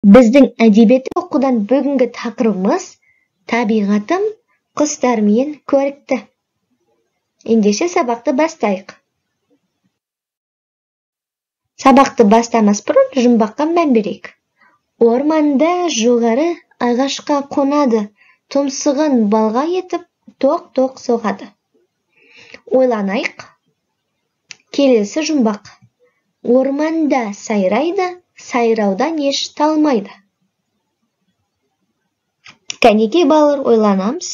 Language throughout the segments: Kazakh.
Біздің әдебиет оқудан бүгінгі тақырыбымыз табиғатым құстар мен көрікті. Ендеше сабақты бастайық. Сабақты бастамас бұрын жұмбаққа мән берейік. Орманда жоғары ағашқа қонады, тұмсығын балға етіп, тоқ-тоқ соғады. Ойланайық. Келесі жұмбақ. Орманда сайрайды, сайраудан еш талмайды. Кәнекей балалар, ойланамыз.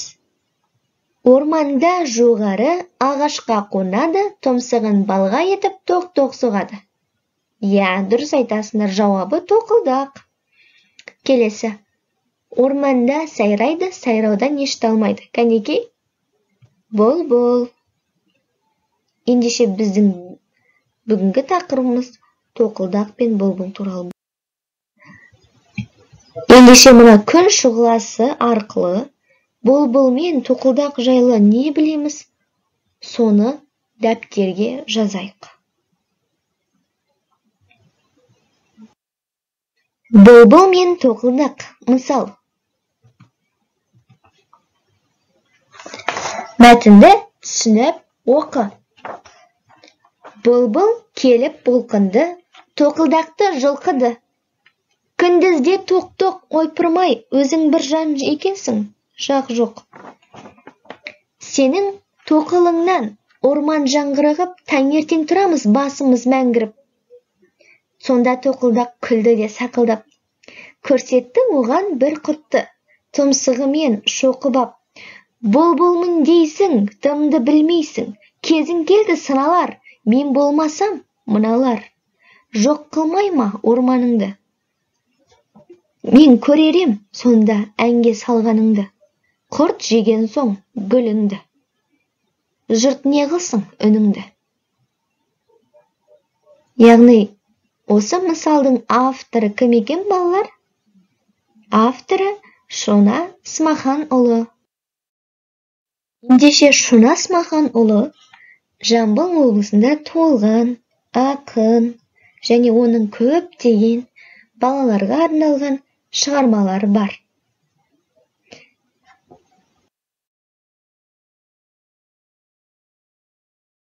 Орманда жоғары ағашқа қонады, тұмсығын балға етіп, тоқ-тоқ соғады. Дұрыс айтасыңдар, жауабы тоқылдақ. Келесі. Орманда сайрайды, сайраудан еш талмайды. Кәнекей? Бұлбұл. Ендеше біздің бүгінгі тақырыбымыз тоқылдақ пен бұлбұл туралы. Ендеше мына күн шұғыласы арқылы бұлбұл мен тоқылдақ жайлы не білеміз? Соны дәптерге жазайық. Бұлбұл мен тоқылдақ. Мысал. Мәтінді түсініп оқы. Бұлбұл келіп бұлқынды, тоқылдақты жылқыды. Күндізде тоқ-тоқ ойпырмай, өзің бір жан екенсің, жақ жоқ. Сенің тоқылыңнан орман жаңғырығып, таңертең тұрамыз басымыз мәңгіріп. Сонда тоқылдақ күлді де сақылдап. Көрсетті оған бір құтты, тұмсығымен шоқыбап. Бұлбұлмын дейсің, дымды білмейсің, кезің келді сыналар, мен болмасам, мыналар. Жоқ қылмай ма орманыңды? Мен көререм сонда әнге салғаныңды. Құрт жеген соң гүліңді. Жұрт не қылсын үніңді. Яғни, осы мысалдың авторы кім екен балалар? Авторы Шона Смаханұлы. Ендеше Шона Смаханұлы Жамбыл облысында туылған, ақын және оның көптеген балаларға арналған шығармалары бар.